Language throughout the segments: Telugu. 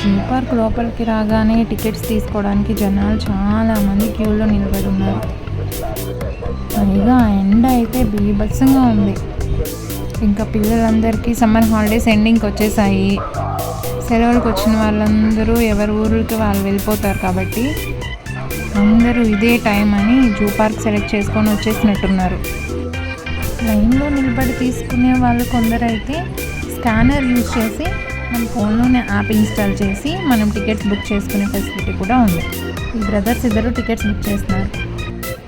జూ పార్క్ లోపలికి రాగానే టికెట్స్ తీసుకోవడానికి జనాలు చాలామంది క్యూలో నిలబడి ఉన్నారు. పైగా ఎండ అయితే బీభత్సంగా ఉంది. ఇంకా పిల్లలందరికీ సమ్మర్ హాలిడేస్ ఎండింగ్కి వచ్చేసాయి. సెలవులకు వచ్చిన వాళ్ళందరూ ఎవరి ఊరికి వాళ్ళు వెళ్ళిపోతారు కాబట్టి అందరూ ఇదే టైం అని జూ పార్క్ సెలెక్ట్ చేసుకొని వచ్చేసినట్టున్నారు. లైన్లో నిలబడి తీసుకునే వాళ్ళు కొందరైతే స్కానర్ యూజ్ చేసి మన ఫోన్లోనే యాప్ ఇన్స్టాల్ చేసి మనం టికెట్స్ బుక్ చేసుకునే ఫెసిలిటీ కూడా ఉంది. ఈ బ్రదర్స్ ఇద్దరు టికెట్స్ బుక్ చేస్తున్నారు.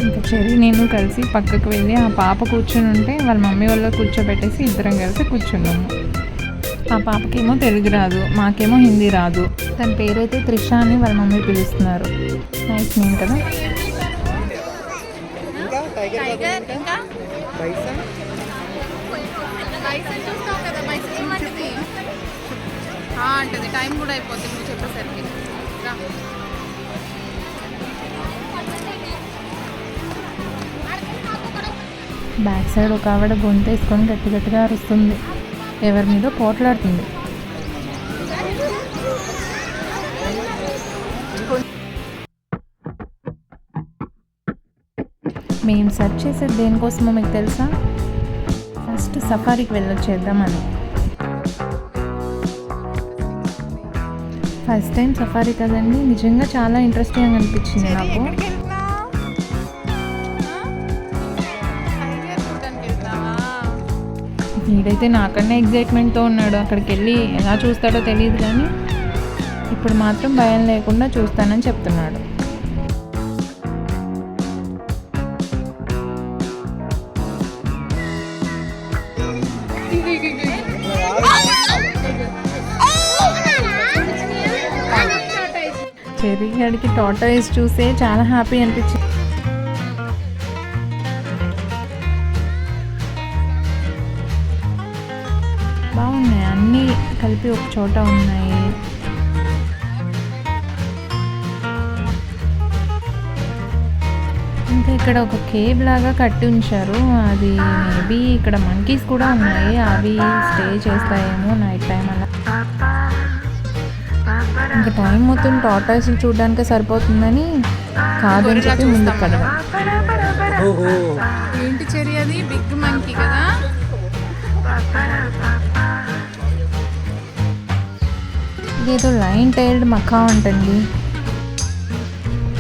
ఇంకా చెర్రీ నేను కలిసి పక్కకు వెళ్ళి ఆ పాప కూర్చుని ఉంటే వాళ్ళ మమ్మీ వాళ్ళ కూర్చోబెట్టేసి ఇద్దరం కలిసి కూర్చున్నాము. ఆ పాపకేమో తెలుగు రాదు, మాకేమో హిందీ రాదు. తన పేరైతే త్రిష అని వాళ్ళ మమ్మీ పిలుస్తున్నారు. నైస్ నేమ్ కదా. అంటది టైం కూడా అయిపోతుంది నువ్వు చెప్పేసరికి. బ్యాక్ సైడ్ ఒక ఆవిడ గొంతు వేసుకొని గట్టి గట్టిగా అరుస్తుంది. ఎవరి మీద పోట్లాడుతుంది. మేము సెర్చ్ చేసేది దేనికోసమో మీకు తెలుసా? ఫస్ట్ సఫారీకి వెళ్ళొచ్చేద్దామని. ఫస్ట్ టైం సఫారీ కదండి, నిజంగా చాలా ఇంట్రెస్టింగ్ అనిపించింది నాకు. వీడైతే నాకన్నా ఎగ్జైట్మెంట్తో ఉన్నాడు. అక్కడికి వెళ్ళి ఎలా చూస్తాడో తెలియదు కానీ ఇప్పుడు మాత్రం భయం లేకుండా చూస్తానని చెప్తున్నాడు. చెర్రీ గడికి టార్టాయిస్ చూసే చాలా హ్యాపీ అనిపించింది. బాగున్నాయి, అన్నీ కలిపి ఒక చోట ఉన్నాయి. ఇంకా ఇక్కడ ఒక కేవ్ లాగా కట్టి ఉంచారు. అది మేబీ ఇక్కడ మంకీస్ కూడా ఉన్నాయి, అవి స్టే చేస్తాయేమో నైట్ టైం అలా. ఇంకా టైం మొత్తం టార్టాయిస్ చూడడానికి సరిపోతుందని కాదని చెప్పి ముందుకు పడడం. ఏంటి చెర్రీ అది బిగ్ మంకీ కదా. ఇదేదో లైన్ టైల్డ్ మకా ఉంటుంది.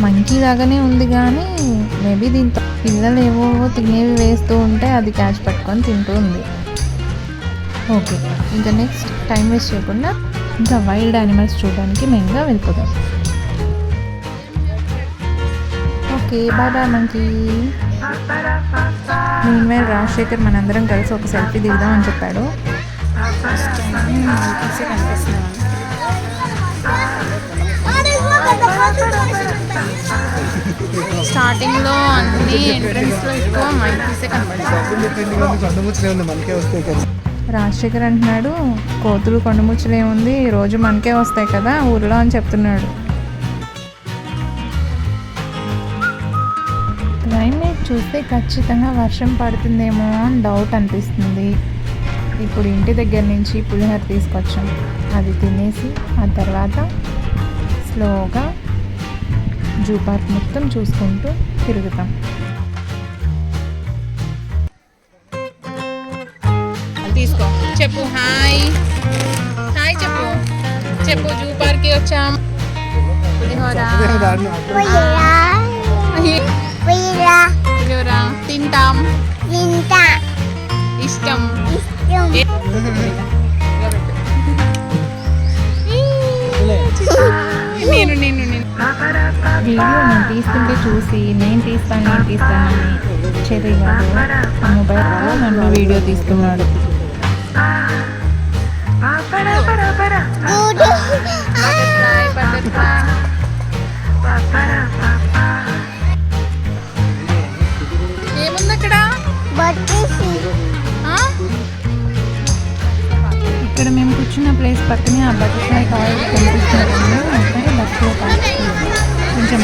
మంకీ లాగానే ఉంది కానీ మేబీ దీంతో పిల్లలు ఏవో తినేవి వేస్తూ ఉంటే అది క్యాచ్ పట్టుకొని తింటూ ఉంది. ఓకే, ఇంకా నెక్స్ట్ టైం వేస్ట్ చేయకుండా ఇంకా వైల్డ్ యానిమల్స్ చూడడానికి మెయిన్గా వెళ్ళిపోదాం. Okay, bye bye monkey. Meanwhile Rajasekhar మనందరం కలిసి ఒక సెల్ఫీ దిగుదాం అని చెప్పాడు. స్టార్టింగ్ లో అన్ని ఎంట్రన్స్ లో ఎక్కువ మంకీసే కనబడతాయి. రాజశేఖర్ అంటున్నాడు కోతులు కొండముచ్చులు ఏముంది, రోజు మనకే వస్తాయి కదా ఊర్లో అని చెప్తున్నాడు. క్లైమేట్ చూస్తే ఖచ్చితంగా వర్షం పడుతుందేమో అని డౌట్ అనిపిస్తుంది. ఇప్పుడు ఇంటి దగ్గర నుంచి పులిహోర తీసుకొచ్చాం, అది తినేసి ఆ తర్వాత స్లోగా జూ పార్క్ మొత్తం చూసుకుంటూ తిరుగుతాం. తీసుకో, చెప్పు హాయ్ హాయ్ చెప్పు చెప్పు. జూ పార్క్కి వచ్చాం. పులిహోర తింటాం. ఇష్టం. నేను నేను నేను వీడియో నేను తీసుకుంటే చూసి నేను తీస్తానని చెర్రీ గారు ఆ మొబైల్లో నన్ను వీడియో తీసుకున్నాడు. ఏముంది అక్కడ? ఇక్కడ మేము కూర్చున్న ప్లేస్ పక్కనే ఆ బటర్ఫ్లై టాయ్ కనిపిస్తున్నారు. బటర్ఫ్లై కొంచెం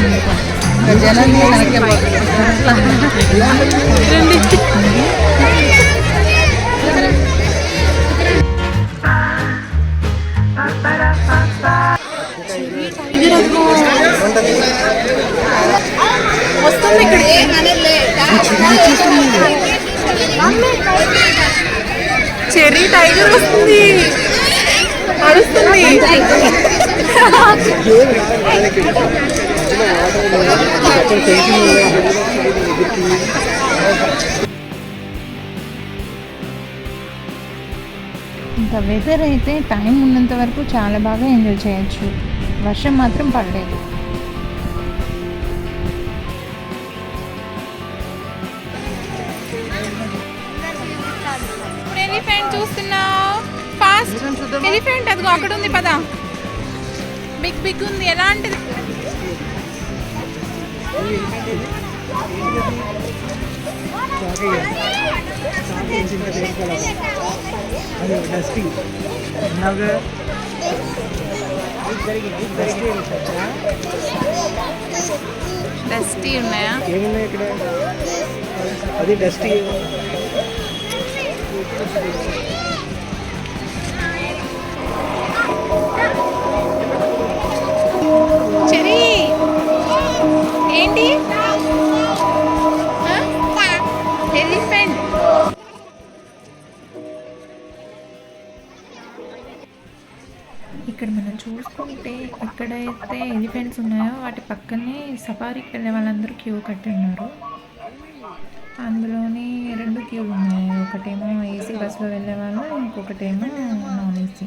చెర్రీ టైగర్ వస్తుంది, అరుస్తుంది. ఇంకా వెదర్ అయితే టైం ఉన్నంత వరకు చాలా బాగా ఎంజాయ్ చేయొచ్చు. వర్షం మాత్రం పడలేదు. ఎలిఫెంట్ చూస్తున్నావు? ఫాస్ట్ ఎలిఫెంట్ అదిగో అక్కడ ఉంది, పద. బిగ్ బిగ్ ఉంది, ఎలాంటిది? డస్టీ ఉన్నాయా? ఏమున్నాయి ఇక్కడ? అది డస్టీ. చెరీ ఏంటి? ఎలిఫెంట్. ఇక్కడ మనం చూసుకుంటే ఎక్కడైతే ఎలిఫెంట్స్ ఉన్నాయో వాటి పక్కనే సఫారీకి వెళ్ళే వాళ్ళందరూ క్యూ కట్టి ఉన్నారు. అందులోనే 2 క్యూలు ఉన్నాయి. ఒకటేమో ఏసీ బస్సులో వెళ్ళే వాళ్ళు, ఇంకొకటేమో నాన్ ఏసీ.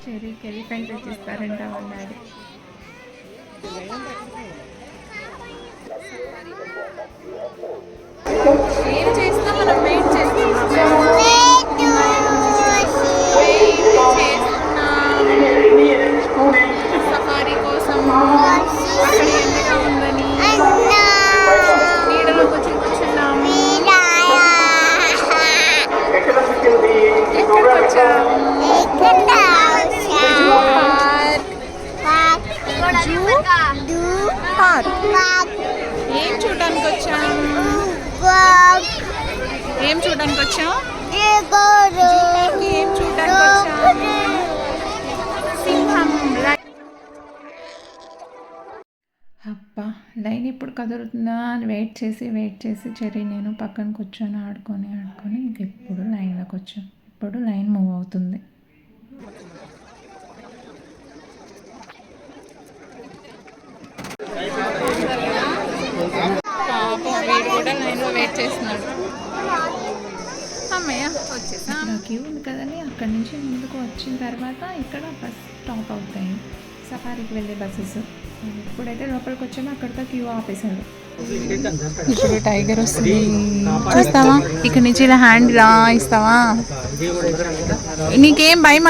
చెరీకి ఎలిఫెంట్ తెచ్చిస్తారంట వాళ్ళ డాడీ. ఏం చేసినా మనం వెయిట్ చేస్తున్నాం. సఫారీ కోసం అక్కడ ఎండగా ఉందని నీడలోకి వచ్చి కూర్చున్నాము. ఎక్కడికి వచ్చాము? ఏం చూడడానికి వచ్చాము? ఏం చూడడానికి వచ్చాం? ఏం చూడడానికి వచ్చాము? సింహం. అబ్బా, లైన్ ఇప్పుడు కదులుతుందా అని వెయిట్ చేసి చెర్రీ నేను పక్కన కూర్చొని ఆడుకొని ఇంకెప్పుడు లైన్లోకి వచ్చాం. ఇప్పుడు లైన్ మూవ్ అవుతుంది. వీడు కూడా లైన్లో వెయిట్ చేస్తున్నాడు. అమ్మయ్య వచ్చేసా. క్యూ ఉంది కదండి, అక్కడి నుంచి ముందుకు వచ్చిన తర్వాత ఇక్కడ బస్ స్టాప్ అవుతాయి, సఫారీకి వెళ్ళే బస్సెస్. ఇప్పుడైతే లోపలికి వచ్చామో అక్కడితో క్యూ ఆపేశాడు. ఇప్పుడు టైగర్ వస్తుంది, చూస్తావా? ఇక్కడ నుంచి ఇలా హ్యాండ్ ఇలా ఇస్తావా? నీకేం భయం?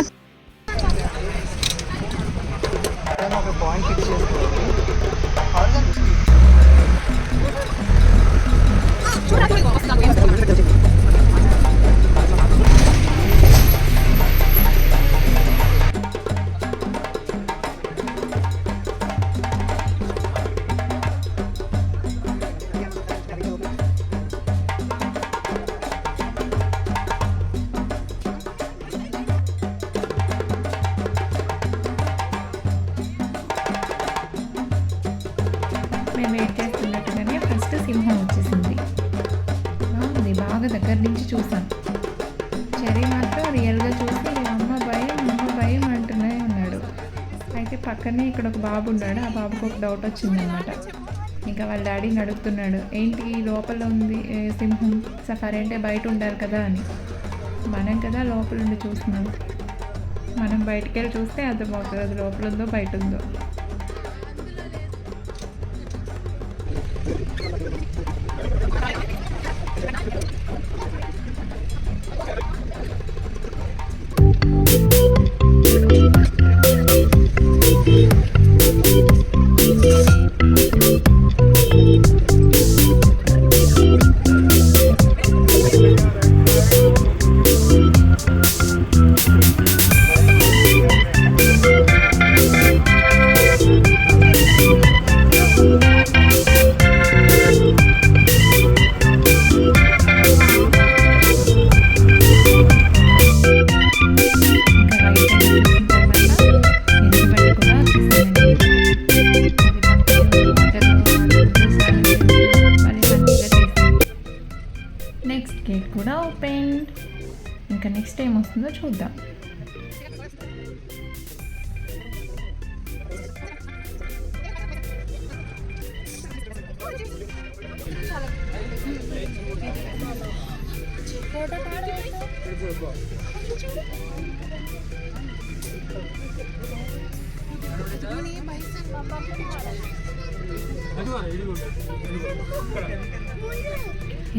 మేము వెయిట్ చేస్తున్నట్టుగానే ఫస్ట్ సింహం వచ్చేసింది. బాగుంది, బాగా దగ్గర నుంచి చూసాం. చెర్రీ మాత్రం రియల్గా చూసి అమ్మ భయం అంటూనే ఉన్నాడు. అయితే పక్కనే ఇక్కడ ఒక బాబు ఉన్నాడు, ఆ బాబుకు ఒక డౌట్ వచ్చిందనమాట. ఇంకా వాళ్ళ డాడీని అడుగుతున్నాడు, ఏంటి లోపల ఉంది సింహం, సఫారీ అంటే బయట ఉండాలి కదా అని. మనం కదా లోపల ఉండి చూస్తున్నాం, మనం బయటికి వెళ్ళి చూస్తే అర్థమవుతుంది అది లోపల ఉందో బయట ఉందో. గేట్ కూడా ఓపెన్. ఇంకా నెక్స్ట్ ఏం వస్తుందో చూద్దాం.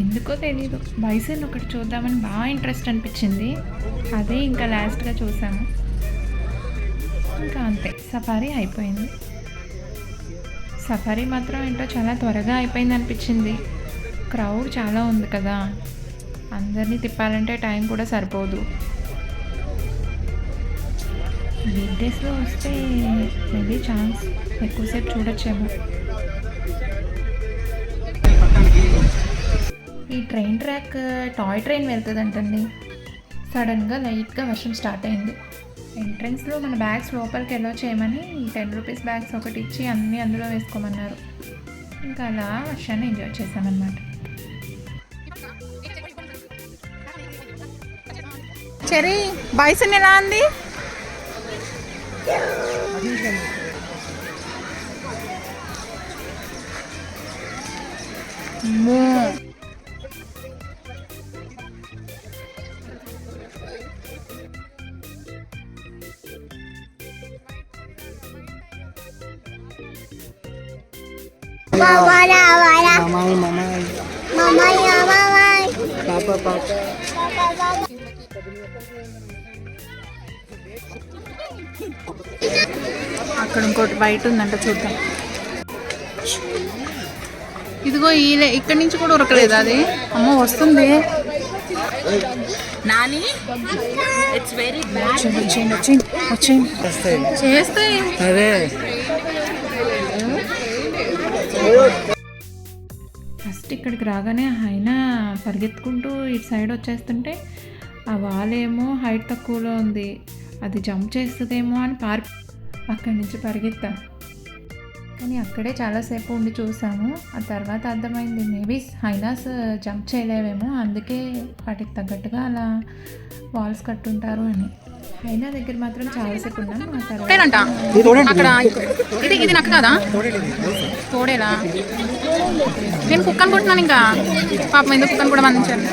ఎందుకో తెలీదు, బైసన్ ఒకటి చూద్దామని బాగా ఇంట్రెస్ట్ అనిపించింది. అదే ఇంకా లాస్ట్గా చూసాము. ఇంకా అంతే, సఫారీ అయిపోయింది. సఫారీ మాత్రం ఏంటో చాలా త్వరగా అయిపోయింది అనిపించింది. క్రౌడ్ చాలా ఉంది కదా, అందరినీ తిప్పాలంటే టైం కూడా సరిపోదు. వీక్ డేస్లో వస్తే మేబీ ఛాన్స్ ఎక్కువసేపు చూడొచ్చేమో. ఈ ట్రైన్ ట్రాక్ టాయ్ ట్రైన్ వెళ్తుందంటండి. సడన్గా లైట్గా వర్షం స్టార్ట్ అయింది. ఎంట్రన్స్లో మన బ్యాగ్స్ లోపలికి ఎలా చేయమని 10 రూపీస్ బ్యాగ్స్ ఒకటి ఇచ్చి అన్నీ అందులో వేసుకోమన్నారు. ఇంకా అలా వర్షాన్ని ఎంజాయ్ చేశామన్నమాట. చెరీ బైసన్ ఎలా ఉంది? అక్కడ ఇంకోటి వైట్ ఉందంట, చూద్దాం. ఇదిగో ఇక్కడి నుంచి కూడా ఉరకలేదు అది. అమ్మో వస్తుంది. నాని ఇట్స్ వెరీ చేస్తాయి. ఫస్ట్ ఇక్కడికి రాగానే అయినా పరిగెత్తుకుంటూ ఇటు సైడ్ వచ్చేస్తుంటే ఆ వాలేమో హైట్ తక్కువలో ఉంది, అది జంప్ చేస్తుందేమో అని అక్కడి నుంచి పరిగెత్తాం. కానీ అక్కడే చాలాసేపు ఉండి చూసాము. ఆ తర్వాత అర్థమైంది మేబీ హైనాస్ జంప్ చేయలేవేమో, అందుకే వాటికి తగ్గట్టుగా అలా వాల్స్ కట్టుంటారు అని. హైనా దగ్గర మాత్రం చాలాసేపు ఉన్నాం. ఆ తర్వాత ఇది నాకు కదా తోడేలా నేను కుక్క అనుకుంటున్నాను. ఇంకా పాపం ఎందుకు కుక్కను కూడా మందించాను.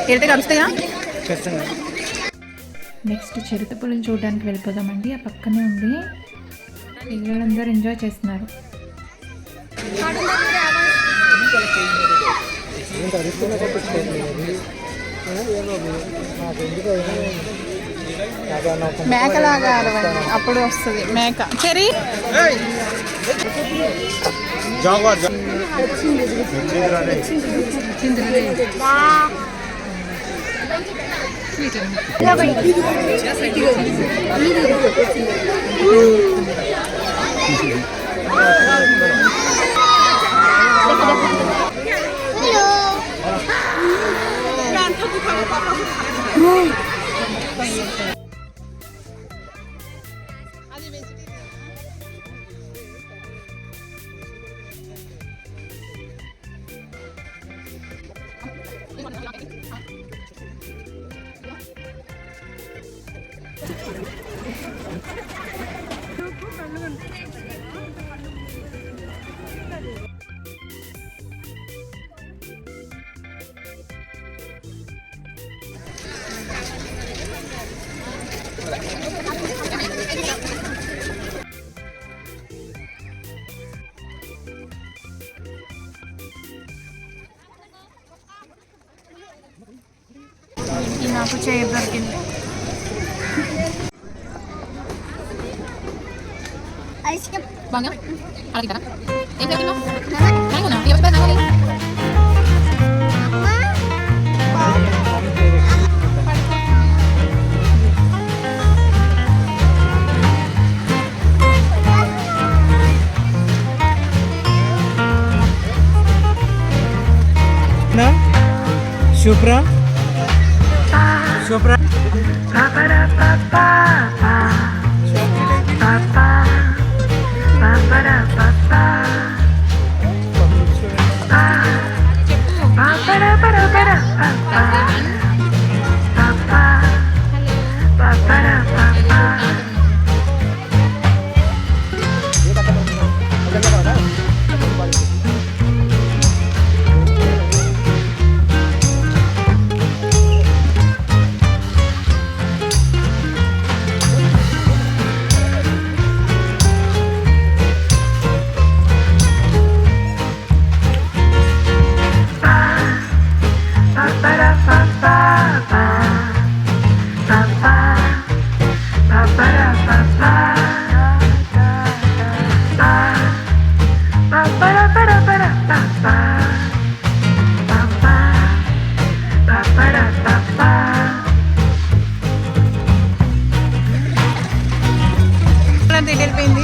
వెళ్తే కలుస్తాయా? నెక్స్ట్ చిరుతపులిని చూడడానికి వెళ్ళిపోదామండి. ఆ పక్కనే ఉంది. పిల్లలందరూ ఎంజాయ్ చేస్తున్నారు. మేకలాగా అప్పుడు వస్తుంది మేక. చెరీ నాకు చైర్ దొరికింది. బాగా అలాగే కదా ఏం చేస్తున్నావు? Supra. Supra. Pa-pa-da-pa-pa-pa. Pa-pa. Pa-pa-da-pa-pa. వెళ్ళిపోయింది